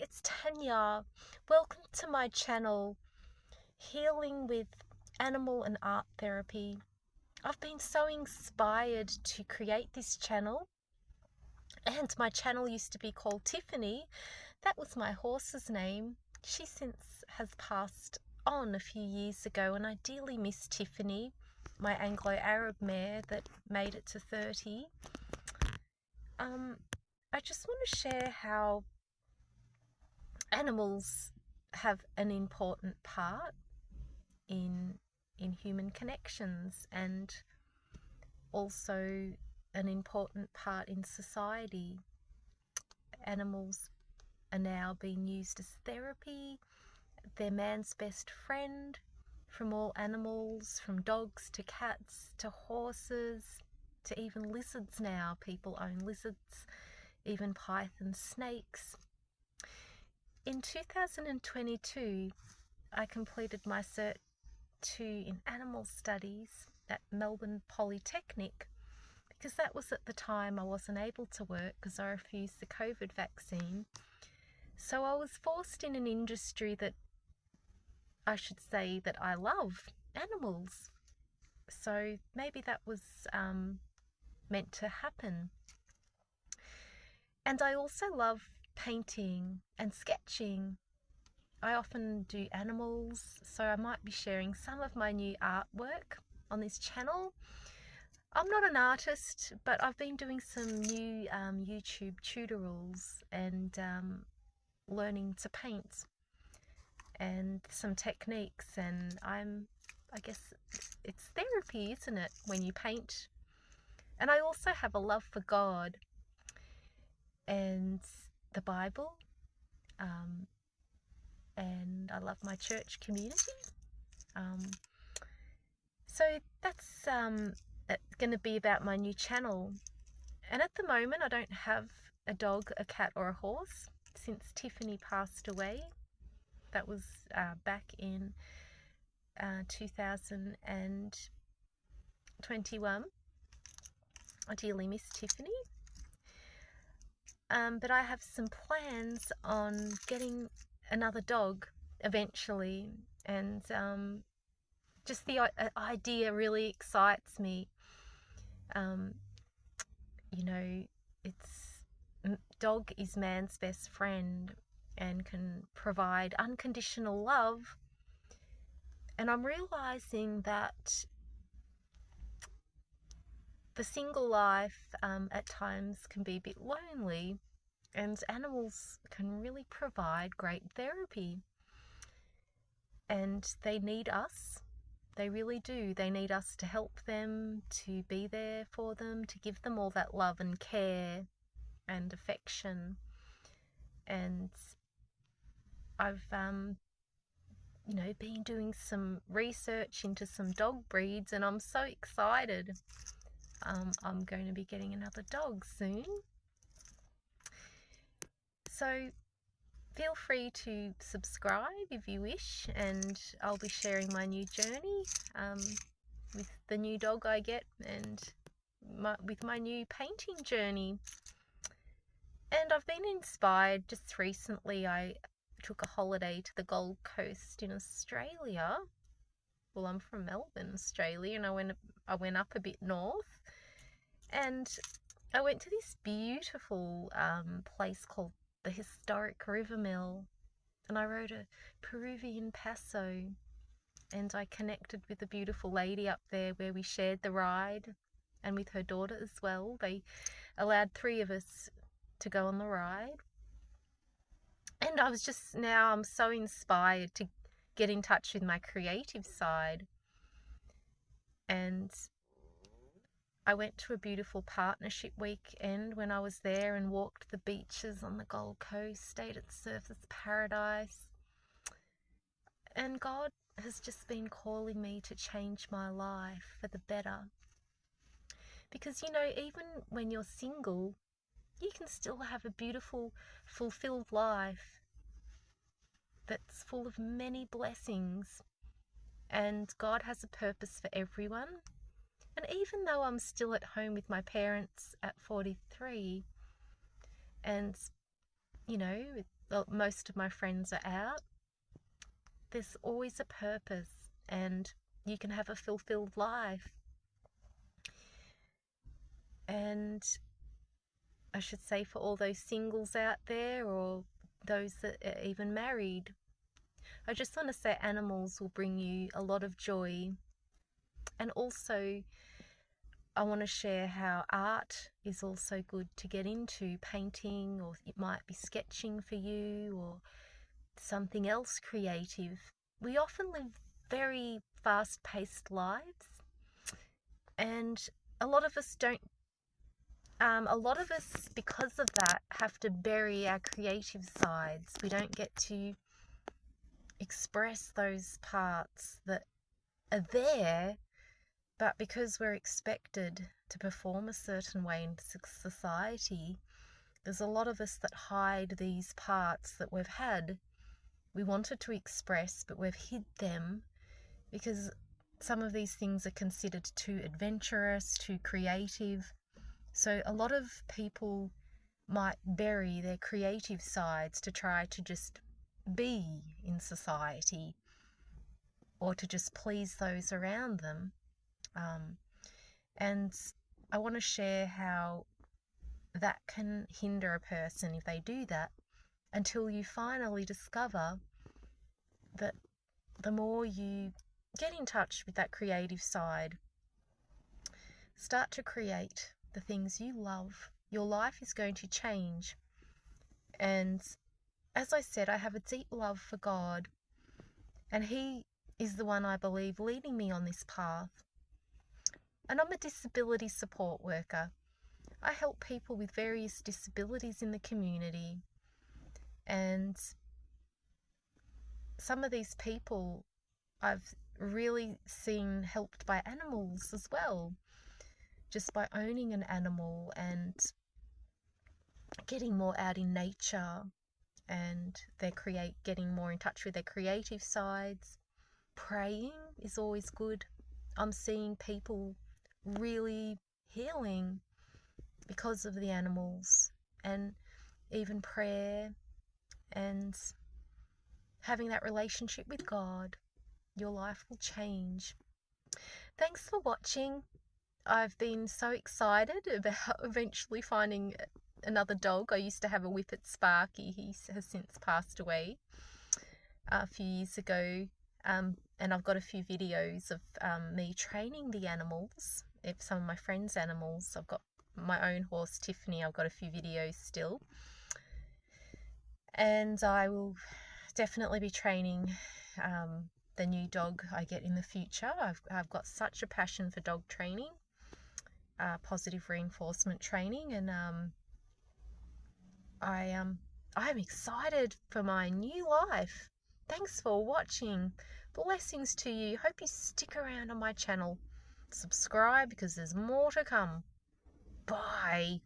it's Tanya. Welcome to my channel, Healing with Animal and Art Therapy. I've been so inspired to create this channel, and my channel used to be called Tiffany. That was my horse's name. She since has passed on a few years ago, and I dearly miss Tiffany, my Anglo-Arab mare that made it to 30. I just want to share how animals have an important part in human connections, and also an important part in society. Animals are now being used as therapy. They're man's best friend. From all animals, from dogs to cats to horses to even lizards now. People own lizards, even python snakes. In 2022, I completed my Cert 2 in Animal Studies at Melbourne Polytechnic, because that was at the time I wasn't able to work because I refused the COVID vaccine. So I was forced in an industry that I should say that I love, animals. So maybe that was meant to happen. And I also love painting and sketching. I often do animals, so I might be sharing some of my new artwork on this channel. I'm not an artist, but I've been doing some new YouTube tutorials and learning to paint and some techniques, and I guess it's therapy, isn't it, when you paint? And I also have a love for God and the Bible, and I love my church community. So that's going to be about my new channel. And at the moment I don't have a dog, a cat or a horse since Tiffany passed away. That was back in 2021. I dearly miss Tiffany. But I have some plans on getting another dog eventually, and just the idea really excites me. You know, dog is man's best friend and can provide unconditional love. And I'm realizing that the single life at times can be a bit lonely, and animals can really provide great therapy. And they need us. They really do. They need us to help them, to be there for them, to give them all that love and care and affection. And I've been doing some research into some dog breeds, and I'm so excited. I'm going to be getting another dog soon. So feel free to subscribe if you wish, and I'll be sharing my new journey with the new dog I get, and with my new painting journey. And I've been inspired. Just recently I took a holiday to the Gold Coast in Australia. Well, I'm from Melbourne, Australia, and I went up a bit north, and I went to this beautiful place called the Historic River Mill, and I rode a Peruvian paso, and I connected with a beautiful lady up there where we shared the ride, and with her daughter as well. They allowed 3 of us to go on the ride. And I'm so inspired to get in touch with my creative side. And I went to a beautiful partnership weekend when I was there and walked the beaches on the Gold Coast, stayed at Surfers Paradise. And God has just been calling me to change my life for the better. Because, even when you're single, you can still have a beautiful, fulfilled life that's full of many blessings. And God has a purpose for everyone. And even though I'm still at home with my parents at 43, and most of my friends are out, there's always a purpose, and you can have a fulfilled life. And I should say, for all those singles out there, or those that are even married, I just want to say animals will bring you a lot of joy. And also, I want to share how art is also good to get into, painting, or it might be sketching for you, or something else creative. We often live very fast-paced lives, and a lot of us don't a lot of us, because of that, have to bury our creative sides. We don't get to express those parts that are there, but because we're expected to perform a certain way in society, there's a lot of us that hide these parts that we've had. We wanted to express, but we've hid them because some of these things are considered too adventurous, too creative. So a lot of people might bury their creative sides to try to just be in society, or to just please those around them. And I want to share how that can hinder a person if they do that, until you finally discover that the more you get in touch with that creative side, start to create the things you love, your life is going to change. And as I said, I have a deep love for God, and He is the one, I believe, leading me on this path. And I'm a disability support worker. I help people with various disabilities in the community, and some of these people I've really seen helped by animals as well, just by owning an animal and getting more out in nature, and getting more in touch with their creative sides. Praying is always good. I'm seeing people really healing because of the animals, and even prayer and having that relationship with God. Your life will change. Thanks for watching. I've been so excited about eventually finding another dog. I used to have a Whippet Sparky. He has since passed away a few years ago. And I've got a few videos of me training the animals, some of my friends' animals. I've got my own horse, Tiffany. I've got a few videos still. And I will definitely be training the new dog I get in the future. I've got such a passion for dog training, positive reinforcement training, and I'm excited for my new life. Thanks for watching. Blessings to you. Hope you stick around on my channel. Subscribe because there's more to come. Bye.